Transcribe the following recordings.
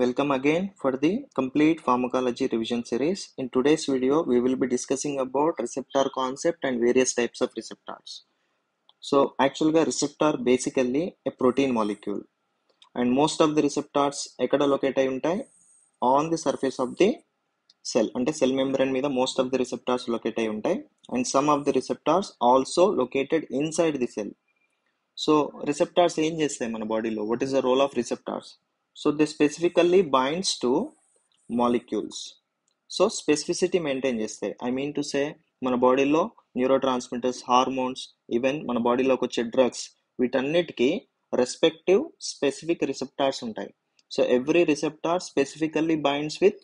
Welcome again for the complete pharmacology revision series. In today's video, we will be discussing about receptor concept and various types of receptors. So actually receptor basically a protein molecule and most of the receptors ekkada locate ayi untai on the surface of the cell ante cell membrane మీద most of the receptors locate ayi untai and some of the receptors also located inside the cell. So receptors ఏం చేస్తాయి మన బాడీలో? What is the role of receptors? So they specifically binds to molecules. So specificity maintain చేస్తాయి. I mean to say మన బాడీలో neuro transmitters, hormones, even మన బాడీలోకి వచ్చే డ్రగ్స్, వీటన్నిటికీ రెస్పెక్టివ్ స్పెసిఫిక్ రిసెప్టార్స్ ఉంటాయి. So every receptor specifically binds with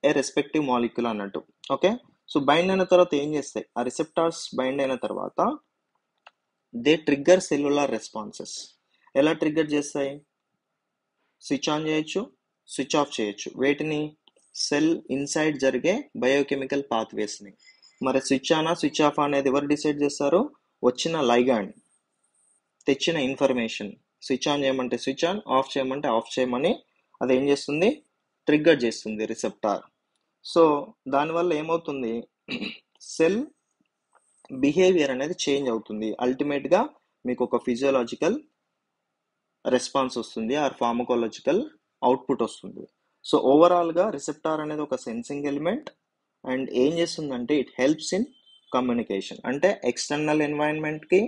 a respective molecule అన్నట్టు. Okay, so bind అయిన తర్వాత ఏం చేస్తాయి? ఆ రిసెప్టార్స్ బైండ్ అయిన తర్వాత దే ట్రిగ్గర్ సెల్యులార్ రెస్పాన్సెస్. ఎలా ట్రిగ్గర్ చేస్తాయి? స్విచ్ ఆన్ చేయొచ్చు, స్విచ్ ఆఫ్ చేయొచ్చు. వేటిని? సెల్ ఇన్సైడ్ జరిగే బయోకెమికల్ పాత్వేస్ని. మరి స్విచ్ ఆనా స్విచ్ ఆఫ్ అనేది ఎవరు డిసైడ్ చేస్తారు? వచ్చిన లైగాండ్ తెచ్చిన ఇన్ఫర్మేషన్. స్విచ్ ఆన్ చేయమంటే స్విచ్ ఆన్, ఆఫ్ చేయమంటే ఆఫ్ చేయమని అది ఏం చేస్తుంది? ట్రిగ్గర్ చేస్తుంది రిసెప్టార్. సో దానివల్ల ఏమవుతుంది? సెల్ బిహేవియర్ అనేది చేంజ్ అవుతుంది. అల్టిమేట్గా మీకు ఒక ఫిజియోలాజికల్ రెస్పాన్స్ వస్తుంది, ఆర్ ఫార్మకోలాజికల్ అవుట్పుట్ వస్తుంది. సో ఓవరాల్గా రిసెప్టార్ అనేది ఒక సెన్సింగ్ ఎలిమెంట్ అండ్ ఏం చేస్తుందంటే ఇట్ హెల్ప్స్ ఇన్ కమ్యూనికేషన్. అంటే ఎక్స్టర్నల్ ఎన్వైరన్మెంట్కి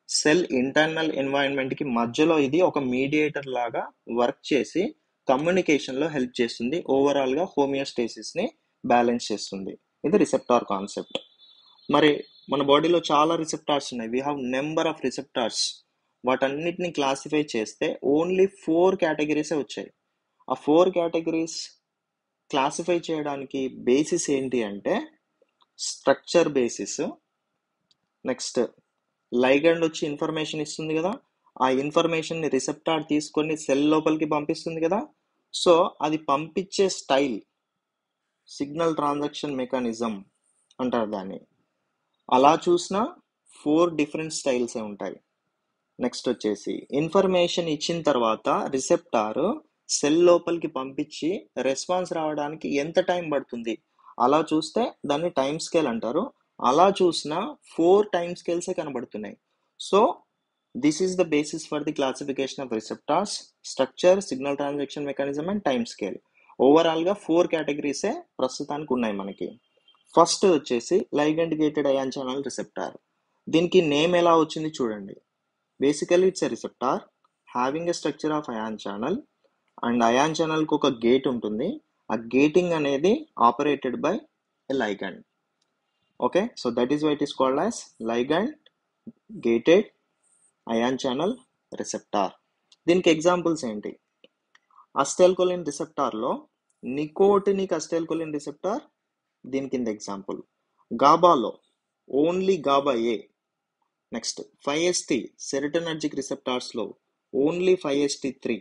సెల్ ఇంటర్నల్ ఎన్వైరన్మెంట్కి మధ్యలో ఇది ఒక మీడియేటర్ లాగా వర్క్ చేసి కమ్యూనికేషన్లో హెల్ప్ చేస్తుంది. ఓవరాల్గా హోమియోస్టేసిస్ని బ్యాలెన్స్ చేస్తుంది. ఇది రిసెప్టార్ కాన్సెప్ట్. మరి మన బాడీలో చాలా రిసెప్టార్స్ ఉన్నాయి. We have number of receptors. వాటన్నిటిని క్లాసిఫై చేస్తే ఓన్లీ 4 కేటగిరీసే వచ్చాయి. ఆ 4 కేటగిరీస్ క్లాసిఫై చేయడానికి బేసిస్ ఏంటి అంటే స్ట్రక్చర్ బేసిస్, నెక్స్ట్ లైగండ్ వచ్చి ఇన్ఫర్మేషన్ ఇస్తుంది కదా, ఆ ఇన్ఫర్మేషన్ని రిసెప్టార్ తీసుకొని సెల్ లోపలికి పంపిస్తుంది కదా, సో అది పంపించే స్టైల్ సిగ్నల్ ట్రాన్సాక్షన్ మెకానిజం అంటారు దాన్ని. అలా చూసినా 4 డిఫరెంట్ స్టైల్సే ఉంటాయి. నెక్స్ట్ వచ్చేసి ఇన్ఫర్మేషన్ ఇచ్చిన తర్వాత రిసెప్టార్ సెల్ లోపలికి పంపించి రెస్పాన్స్ రావడానికి ఎంత టైం పడుతుంది, అలా చూస్తే దాన్ని టైం స్కేల్ అంటారు. అలా చూసిన 4 టైం స్కేల్సే కనబడుతున్నాయి. So this is the basis for the classification of receptors: structure, signal transaction mechanism and time scale. ఓవరాల్గా 4 కేటగిరీసే ప్రస్తుతానికి ఉన్నాయి మనకి. ఫస్ట్ వచ్చేసి ligand gated ion channel receptor. దీనికి నేమ్ ఎలా వచ్చింది చూడండి. Basically it's a receptor having a structure of ion channel and ion ఛానల్కి ఒక గేట్ ఉంటుంది. ఆ గేటింగ్ అనేది operated by a ligand. Okay, so that is why it is called as ligand gated ion channel receptor. దీనికి examples ఏంటి? Acetylcholine రిసెప్టార్లో nicotinic acetylcholine receptor దీని కింద ఎగ్జాంపుల్. గాబాలో only GABA A. Next 5-HT serotonergic రిసెప్టార్స్లో ఓన్లీ 5-HT3.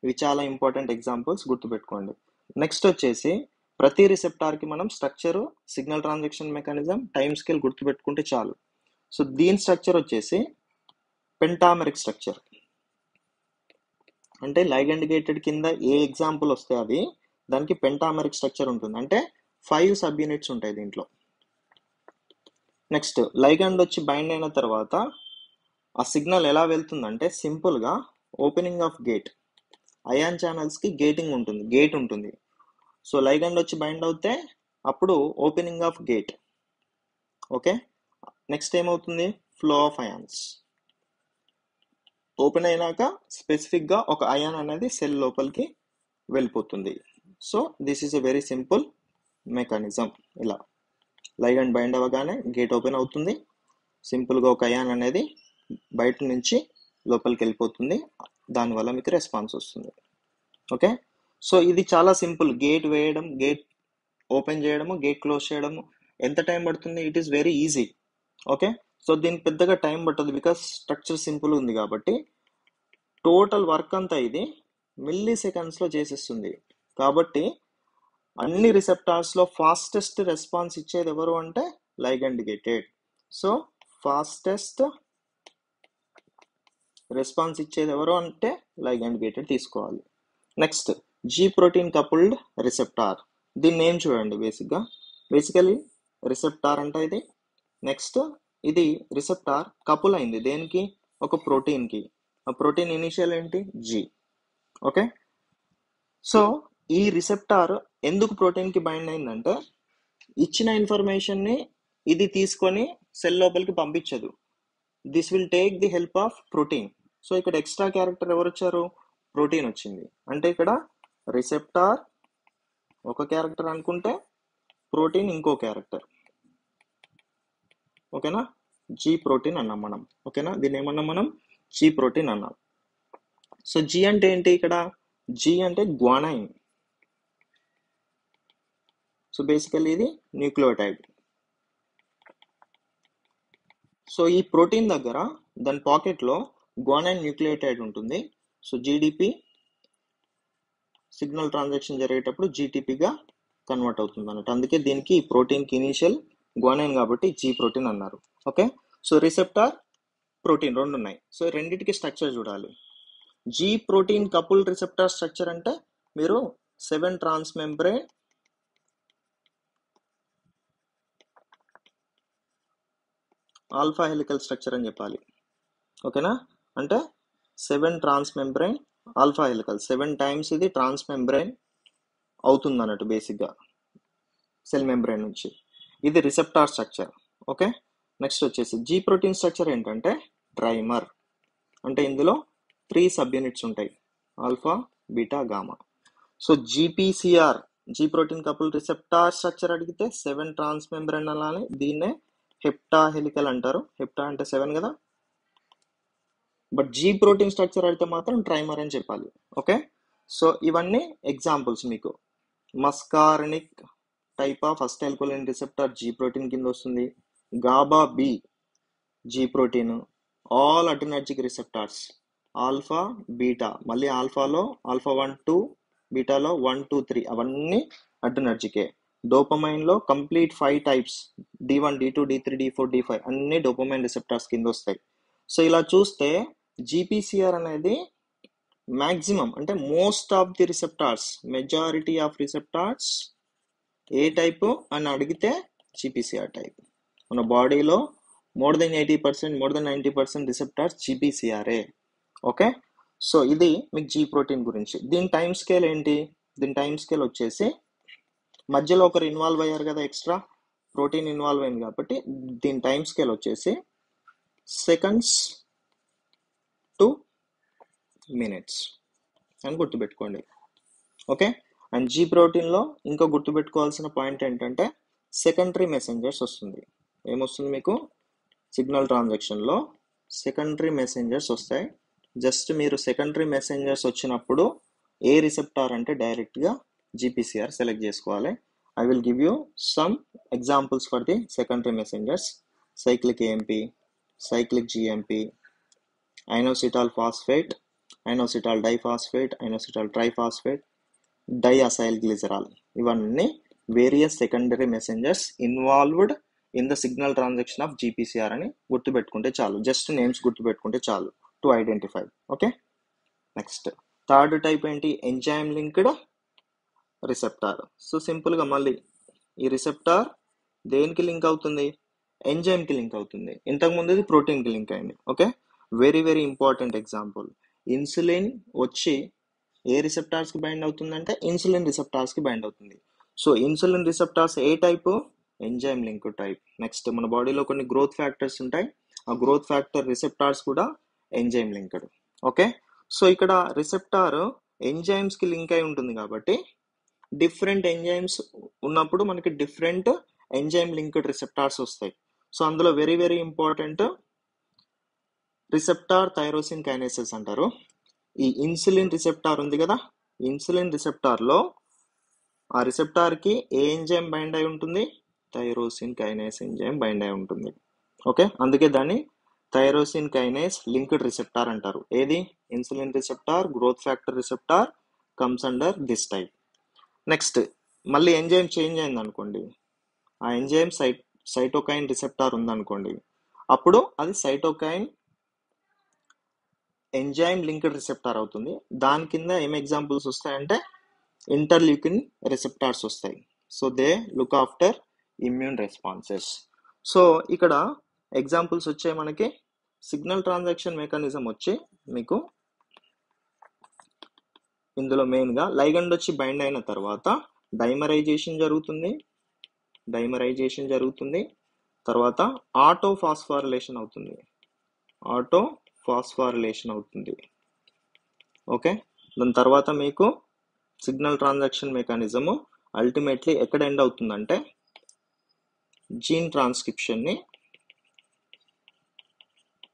ఇవి చాలా ఇంపార్టెంట్ ఎగ్జాంపుల్స్, గుర్తుపెట్టుకోండి. నెక్స్ట్ వచ్చేసి ప్రతి రిసెప్టార్కి మనం structure, signal transaction mechanism, time scale గుర్తుపెట్టుకుంటే చాలు. సో దీని స్ట్రక్చర్ వచ్చేసి పెంటామెరిక్ స్ట్రక్చర్. అంటే లైగండ్ గేటెడ్ కింద ఏ ఎగ్జాంపుల్ వస్తే అది దానికి పెంటామెరిక్ స్ట్రక్చర్ ఉంటుంది. అంటే 5 సబ్ యూనిట్స్ ఉంటాయి దీంట్లో. నెక్స్ట్ లైగండ్ వచ్చి బైండ్ అయిన తర్వాత ఆ సిగ్నల్ ఎలా వెళ్తుందంటే సింపుల్గా ఓపెనింగ్ ఆఫ్ గేట్. అయాన్ ఛానల్స్కి గేటింగ్ ఉంటుంది, గేట్ ఉంటుంది. సో లైగండ్ వచ్చి బైండ్ అవుతే అప్పుడు opening of gate. Okay, next ఏమవుతుంది? Flow of ions. ఓపెన్ అయినాక స్పెసిఫిక్గా ఒక అయాన్ అనేది సెల్ లోపలికి వెళ్ళిపోతుంది. So this is a very simple mechanism. ఇలా లైగండ్ బైండ్ అవ్వగానే గేట్ ఓపెన్ అవుతుంది, సింపుల్గా ఒక అయాన్ అనేది బయట నుంచి లోపలికి వెళ్ళిపోతుంది, దానివల్ల మీకు రెస్పాన్స్ వస్తుంది. ఓకే, సో ఇది చాలా సింపుల్. గేట్ వేయడం, గేట్ ఓపెన్ చేయడము, గేట్ క్లోజ్ చేయడము ఎంత టైం పడుతుంది? It is very easy. Okay, so దీనికి పెద్దగా టైం పట్టదు బికాస్ స్ట్రక్చర్ సింపుల్ ఉంది కాబట్టి. టోటల్ వర్క్ అంతా ఇది మిల్లీ సెకండ్స్లో చేసేస్తుంది. కాబట్టి అన్ని రిసెప్టార్స్లో ఫాస్టెస్ట్ రెస్పాన్స్ ఇచ్చేది ఎవరు అంటే ligand gated. So fastest response ఇచ్చేది ఎవరు అంటే లైగండ్ గేటెడ్ తీసుకోవాలి. Next G protein coupled receptor. దీని నేమ్ చూడండి. బేసికలీ రిసెప్టార్ అంటే ఇది. నెక్స్ట్ ఇది రిసెప్టార్ కపుల్ అయింది దేనికి? ఒక ప్రోటీన్కి. ఆ ప్రోటీన్ ఇనిషియల్ ఏంటి? జీ. ఓకే, సో ఈ రిసెప్టార్ ఎందుకు ప్రోటీన్కి బైండ్ అయిందంటే, ఇచ్చిన ఇన్ఫర్మేషన్ని ఇది తీసుకొని సెల్ లోపలికి పంపించదు. This will take the help of protein. So ఇక్కడ ఎక్స్ట్రా క్యారెక్టర్ ఎవరు వచ్చారు? ప్రోటీన్ వచ్చింది. అంటే ఇక్కడ రిసెప్టార్ ఒక క్యారెక్టర్ అనుకుంటే ప్రోటీన్ ఇంకో క్యారెక్టర్. ఓకేనా? జీ ప్రోటీన్ అన్నాం మనం. ఓకేనా? దీన్ని ఏమన్నాం మనం? జీ ప్రోటీన్ అన్నాం. సో జీ అంటే ఏంటి ఇక్కడ? జీ అంటే గ్వానైన్. సో బేసికల్లీ ఇది న్యూక్లియోటైడ్. సో ఈ ప్రోటీన్ దగ్గర దాని పాకెట్లో గ్వానైన్ న్యూక్లియోటైడ్ ఉంటుంది. సో జీడిపి సిగ్నల్ ట్రాన్సాక్షన్ జరిగేటప్పుడు జీటీపీగా కన్వర్ట్ అవుతుంది అన్నట్టు. అందుకే దీనికి ఈ ప్రోటీన్కి ఇనీషియల్ గ్వానైన్ కాబట్టి జీ ప్రోటీన్ అన్నారు. ఓకే, సో రిసెప్టార్ ప్రోటీన్ రెండు ఉన్నాయి. సో రెండింటికి స్ట్రక్చర్ చూడాలి. G protein couple receptor structure అంటే మీరు 7 trans membrane alpha helical structure అని చెప్పాలి. ఓకేనా? అంటే 7 trans membrane alpha helical, 7 times ఇది ట్రాన్స్ మెంబ్రేన్ అవుతుంది అన్నట్టు బేసిక్గా సెల్ మెంబ్రేన్ నుంచి. ఇది రిసెప్టార్ స్ట్రక్చర్. ఓకే, నెక్స్ట్ వచ్చేసి జీ ప్రోటీన్ స్ట్రక్చర్ ఏంటంటే ట్రైమర్. అంటే ఇందులో 3 సబ్ యూనిట్స్ ఉంటాయి, alpha, beta, gamma. So GPCR G protein couple receptor structure అడిగితే 7 ట్రాన్స్ మెంబ్రేన్ అలానే దీన్నే హెప్టా హెలికల్ అంటారు. హెప్టా అంటే 7 కదా, బట్ జీ ప్రోటీన్ స్ట్రక్చర్ అయితే మాత్రం ట్రైమర్ అని చెప్పాలి. ఓకే, సో ఇవన్నీ ఎగ్జాంపుల్స్ మీకు. Muscarinic type of acetylcholine receptor G protein కింద వస్తుంది. GABA B G protein, all adrenergic receptors, alpha, beta, మళ్ళీ ఆల్ఫాలో ఆల్ఫా 1 2, బీటాలో 1 2 3 అవన్నీ అడ్రినర్జికే. డోపమైన్లో complete 5 types, D1 D2 D3 D4 D5 అన్ని డోపమైన్ రిసెప్టార్స్ కింద వస్తాయి. సో ఇలా చూస్తే జీపీసీఆర్ అనేది మ్యాక్సిమం అంటే most of the receptors, majority of receptors ఏ టైపు అని అడిగితే జీపీసీఆర్ టైప్. మన బాడీలో more than 80%, more than 90% receptors జీపీసీఆర్ఏ. ఓకే, సో ఇది మీకు జీ ప్రోటీన్ గురించి. దీని టైం స్కేల్ ఏంటి? దీని టైం స్కేల్ వచ్చేసి మధ్యలో ఒకరు ఇన్వాల్వ్ అయ్యారు కదా, ఎక్స్ట్రా ప్రోటీన్ ఇన్వాల్వ్ అయింది కాబట్టి దీని టైం స్కేల్ వచ్చేసి సెకండ్స్ టు మినిట్స్ అని గుర్తుపెట్టుకోండి. ఓకే, అండ్ జీ ప్రోటీన్లో ఇంకా గుర్తుపెట్టుకోవాల్సిన పాయింట్ ఏంటంటే సెకండరీ మెసెంజర్స్ వస్తుంది. ఏమొస్తుంది మీకు? సిగ్నల్ ట్రాన్సాక్షన్లో సెకండరీ మెసెంజర్స్ వస్తాయి. జస్ట్ మీరు సెకండరీ మెసెంజర్స్ వచ్చినప్పుడు ఏ రిసెప్టార్ అంటే డైరెక్ట్గా జీపీసీఆర్ సెలెక్ట్ చేసుకోవాలి. I will give you some examples for the secondary messengers: cyclic AMP, cyclic GMP, inositol phosphate, inositol diphosphate, inositol triphosphate, diacylglycerol. ఇవన్నీ various secondary messengers involved in the signal transaction of GPCR అని గుర్తుపెట్టుకుంటే చాలు. Just names గుర్తుపెట్టుకుంటే చాలు to identify. Okay, next third type ఏంటి? Enzyme linked receptor. So సింపుల్గా మళ్ళీ ఈ రిసెప్టార్ దేనికి లింక్ అవుతుంది? ఎంజైమ్కి లింక్ అవుతుంది. ఇంతకుముందు ఇది ప్రోటీన్కి లింక్ అయింది. Okay, very very important example. Insulin వచ్చి ఏ రిసెప్టార్స్కి బైండ్ అవుతుందంటే ఇన్సులిన్ రిసెప్టార్స్కి బైండ్ అవుతుంది. సో ఇన్సులిన్ రిసెప్టార్స్ ఏ type? Enzyme link type. Next మన బాడీలో కొన్ని గ్రోత్ ఫ్యాక్టర్స్ ఉంటాయి, ఆ గ్రోత్ ఫ్యాక్టర్ రిసెప్టార్స్ కూడా ఎంజైమ్ లింక్డ్. ఓకే, సో ఇక్కడ రిసెప్టార్ ఎంజైమ్స్కి లింక్ అయి ఉంటుంది కాబట్టి డిఫరెంట్ ఎంజైమ్స్ ఉన్నప్పుడు మనకి డిఫరెంట్ ఎంజైమ్ లింక్డ్ రిసెప్టార్స్ వస్తాయి. సో అందులో very very important receptor tyrosine కైనేసెస్ అంటారు. ఈ ఇన్సులిన్ రిసెప్టార్ ఉంది కదా, ఇన్సులిన్ రిసెప్టార్లో ఆ రిసెప్టార్కి ఏ ఎంజైమ్ బైండ్ అయి ఉంటుంది? థైరోసిన్ కైనేస్ ఎంజైమ్ బైండ్ అయి ఉంటుంది. ఓకే, అందుకే దాన్ని థైరోసిన్ కైనేస్ లింక్డ్ రిసెప్టార్ అంటారు. ఏది? Insulin receptor, growth factor receptor comes under this type. Next మళ్ళీ ఎంజైమ్ చేంజ్ అయింది అనుకోండి, ఆ ఎంజైమ్ సైటోకైన్ రిసెప్టార్ ఉందనుకోండి, అప్పుడు అది సైటోకైన్ ఎంజైమ్ లింక్డ్ రిసెప్టార్ అవుతుంది. దాని కింద ఏం ఎగ్జాంపుల్స్ వస్తాయంటే ఇంటర్ల్యూకిన్ రిసెప్టార్స్ వస్తాయి. So they look after immune responses. So ఇక్కడ ఎగ్జాంపుల్స్ వచ్చాయి మనకి. సిగ్నల్ ట్రాన్సాక్షన్ మెకానిజం వచ్చి మీకు ఇందులో మెయిన్గా లైగండ్ వచ్చి బైండ్ అయిన తర్వాత డైమరైజేషన్ జరుగుతుంది. తర్వాత ఆటోఫాస్ఫారిలేషన్ అవుతుంది. ఓకే, దాని తర్వాత మీకు సిగ్నల్ ట్రాన్సాక్షన్ మెకానిజము అల్టిమేట్లీ ఎక్కడ ఎండ్ అవుతుందంటే జీన్ ట్రాన్స్క్రిప్షన్ని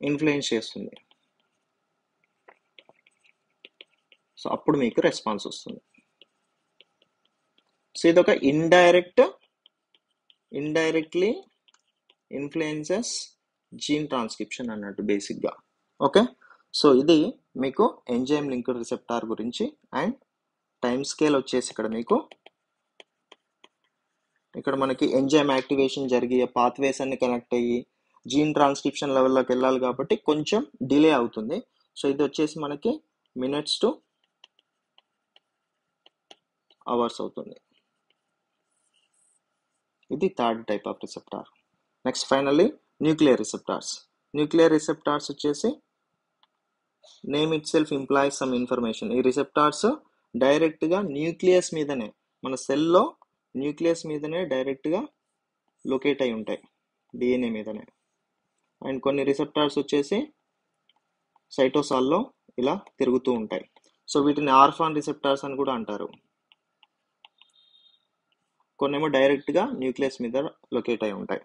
ఇన్ఫ్లుయెన్స్ చేస్తుంది. సో అప్పుడు మీకు రెస్పాన్స్ వస్తుంది. సో ఇది ఒక ఇండైరెక్ట్లీ ఇన్ఫ్లుయెన్సెస్ జీన్ ట్రాన్స్క్రిప్షన్ అన్నట్టు బేసిక్గా. ఓకే, సో ఇది మీకు ఎంజైమ్ లింక్డ్ రిసెప్టార్ గురించి. అండ్ టైం స్కేల్ వచ్చేసి ఇక్కడ మనకి ఎంజైమ్ యాక్టివేషన్ జరిగి పాత్వేస్ అన్ని కనెక్ట్ అయ్యి జీన్ ట్రాన్స్క్రిప్షన్ లెవెల్లోకి వెళ్ళాలి కాబట్టి కొంచెం డిలే అవుతుంది. సో ఇది వచ్చేసి మనకి మినిట్స్ టు అవర్స్ అవుతుంది. ఇది third type of receptor. Next finally nuclear receptors వచ్చేసి name itself implies some information. ఈ రిసెప్టార్స్ డైరెక్ట్గా న్యూక్లియస్ మీదనే, మన సెల్లో న్యూక్లియస్ మీదనే డైరెక్ట్గా లొకేట్ అయి ఉంటాయి, డిఎన్ఏ మీదనే. అండ్ కొన్ని రిసెప్టార్స్ వచ్చేసి సైటోసాల్లో ఇలా తిరుగుతూ ఉంటాయి. సో వీటిని ఆర్ఫాన్ రిసెప్టార్స్ అని కూడా అంటారు. కొన్నేమో డైరెక్ట్గా న్యూక్లియస్ మీద లొకేట్ అయి ఉంటాయి.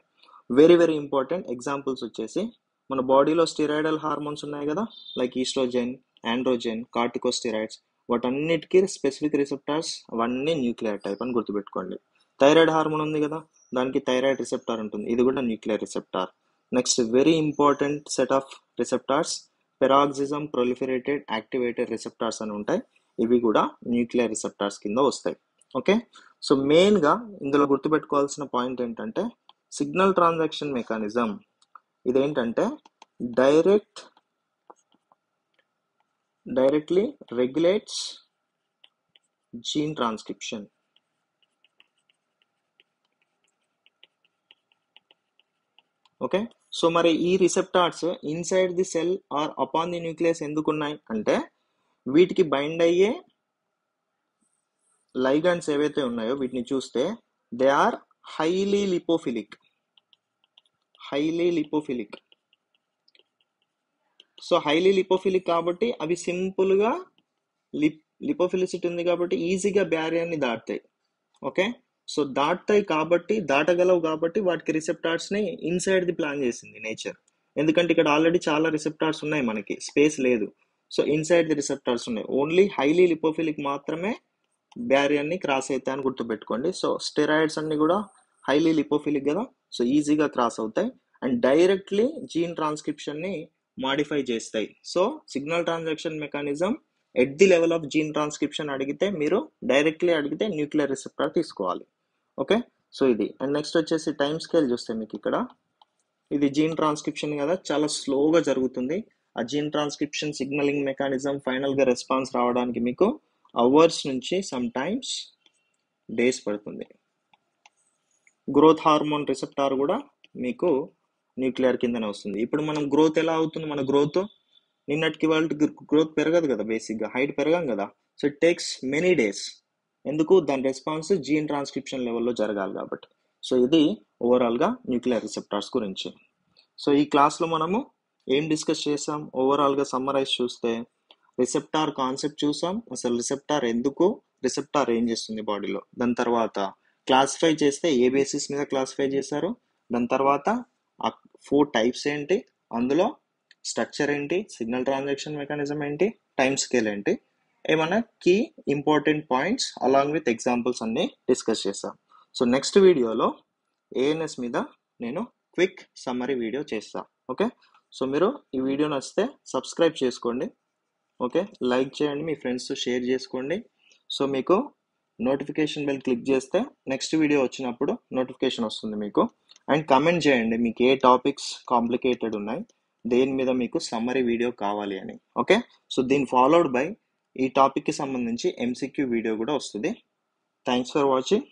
వెరీ వెరీ ఇంపార్టెంట్ ఎగ్జాంపుల్స్ వచ్చేసి మన బాడీలో స్టిరాయిడల్ హార్మోన్స్ ఉన్నాయి కదా, లైక్ ఈస్ట్రోజెన్, ఆండ్రోజెన్, కార్టికోస్టిరాయిడ్స్. వాటన్నిటికీ స్పెసిఫిక్ రిసెప్టార్స్ అవన్నీ న్యూక్లియర్ టైప్ అని గుర్తుపెట్టుకోండి. థైరాయిడ్ హార్మోన్ ఉంది కదా, దానికి థైరాయిడ్ రిసెప్టార్ ఉంటుంది, ఇది కూడా nuclear receptor. Next very important set of receptors peroxisome proliferated activated receptors అని ఉంటాయి. ఇవి కూడా న్యూక్లియర్ రిసెప్టార్స్ కింద వస్తాయి. ఓకే, సో మెయిన్గా ఇందులో గుర్తుపెట్టుకోవాల్సిన పాయింట్ ఏంటంటే సిగ్నల్ ట్రాన్సాక్షన్ మెకానిజం ఇదేంటంటే directly regulates gene transcription. Okay, so మరి ఈ receptors inside the cell are upon the nucleus ఎందుకు ఉన్నాయి అంటే వీటికి బైండ్ అయ్యే లైగండ్స్ ఏవైతే ఉన్నాయో వీటిని చూస్తే they are highly lipophilic. So highly lipophilic కాబట్టి అవి సింపుల్గా లిపోఫిలిసిటీ ఉంది కాబట్టి ఈజీగా బ్యారియర్ని దాటుతాయి. ఓకే, సో దాటగలవు కాబట్టి వాటికి రిసెప్టార్స్ని ఇన్సైడ్ ది ప్లాన్ చేసింది నేచర్. ఎందుకంటే ఇక్కడ ఆల్రెడీ చాలా రిసెప్టార్స్ ఉన్నాయి, మనకి స్పేస్ లేదు. సో ఇన్సైడ్ ది రిసెప్టార్స్ ఉన్నాయి. ఓన్లీ హైలీ లిపోఫిలిక్ మాత్రమే బ్యారియర్ని క్రాస్ అవుతాయి అని గుర్తుపెట్టుకోండి. సో స్టెరాయిడ్స్ అన్ని కూడా హైలీ లిపోఫిలిక్ కదా, సో ఈజీగా క్రాస్ అవుతాయి అండ్ డైరెక్ట్లీ జీన్ ట్రాన్స్క్రిప్షన్ని మాడిఫై చేస్తాయి. So signal transaction mechanism at the level of gene transcription మీరు డైరెక్ట్లీ అడిగితే న్యూక్లియర్ రిసెప్టార్ తీసుకోవాలి. ఓకే, సో ఇది. అండ్ నెక్స్ట్ వచ్చేసి టైం స్కేల్ చూస్తే మీకు ఇక్కడ ఇది జీన్ ట్రాన్స్క్రిప్షన్ కదా, చాలా స్లోగా జరుగుతుంది. ఆ జీన్ ట్రాన్స్క్రిప్షన్ సిగ్నలింగ్ మెకానిజం ఫైనల్గా రెస్పాన్స్ రావడానికి మీకు అవర్స్ నుంచి సమ్ టైమ్స్ డేస్ పడుతుంది. గ్రోత్ హార్మోన్ రిసెప్టార్ కూడా మీకు న్యూక్లియర్ కిందనే వస్తుంది. ఇప్పుడు మనం గ్రోత్ ఎలా అవుతుంది, మన గ్రోత్ నిన్నటికి వాళ్ళకి గ్రోత్ పెరగదు కదా, బేసిక్గా హైట్ పెరగం కదా. So it takes many days. ఎందుకు, దాని రెస్పాన్స్ జీన్ ట్రాన్స్క్రిప్షన్ లెవెల్లో జరగాలి కాబట్టి. సో ఇది ఓవరాల్గా న్యూక్లియర్ రిసెప్టార్స్ గురించి. సో ఈ క్లాస్లో మనము ఏం డిస్కస్ చేసాం, ఓవరాల్గా సమ్మరైజ్ చూస్తే రిసెప్టార్ కాన్సెప్ట్ చూసాం, అసలు రిసెప్టార్ ఎందుకు, రిసెప్టార్ ఏం చేస్తుంది బాడీలో, దాని తర్వాత క్లాసిఫై చేస్తే ఏ బేసిస్ మీద క్లాసిఫై చేశారు, దాని తర్వాత ఆ 4 టైప్స్ ఏంటి, అందులో స్ట్రక్చర్ ఏంటి, సిగ్నల్ ట్రాన్సాక్షన్ మెకానిజం ఏంటి, టైం స్కేల్ ఏంటి, ఏమైనా key important points along with examples అన్ని డిస్కస్ చేస్తాం. సో నెక్స్ట్ వీడియోలో ఏఎన్ఎస్ మీద నేను క్విక్ సమ్మరీ వీడియో చేస్తాను. ఓకే, సో మీరు ఈ వీడియో నచ్చితే సబ్స్క్రైబ్ చేసుకోండి. ఓకే, లైక్ చేయండి, మీ ఫ్రెండ్స్తో షేర్ చేసుకోండి. సో మీకు నోటిఫికేషన్ బెల్ క్లిక్ చేస్తే నెక్స్ట్ వీడియో వచ్చినప్పుడు నోటిఫికేషన్ వస్తుంది మీకు. అండ్ కమెంట్ చేయండి మీకు ఏ టాపిక్స్ కాంప్లికేటెడ్ ఉన్నాయి, దేని మీద మీకు సమ్మరీ వీడియో కావాలి అని. ఓకే, సో దీని ఫాలోడ్ బై ఈ టాపిక్కి సంబంధించి MCQ వీడియో కూడా వస్తుంది. Thanks for watching.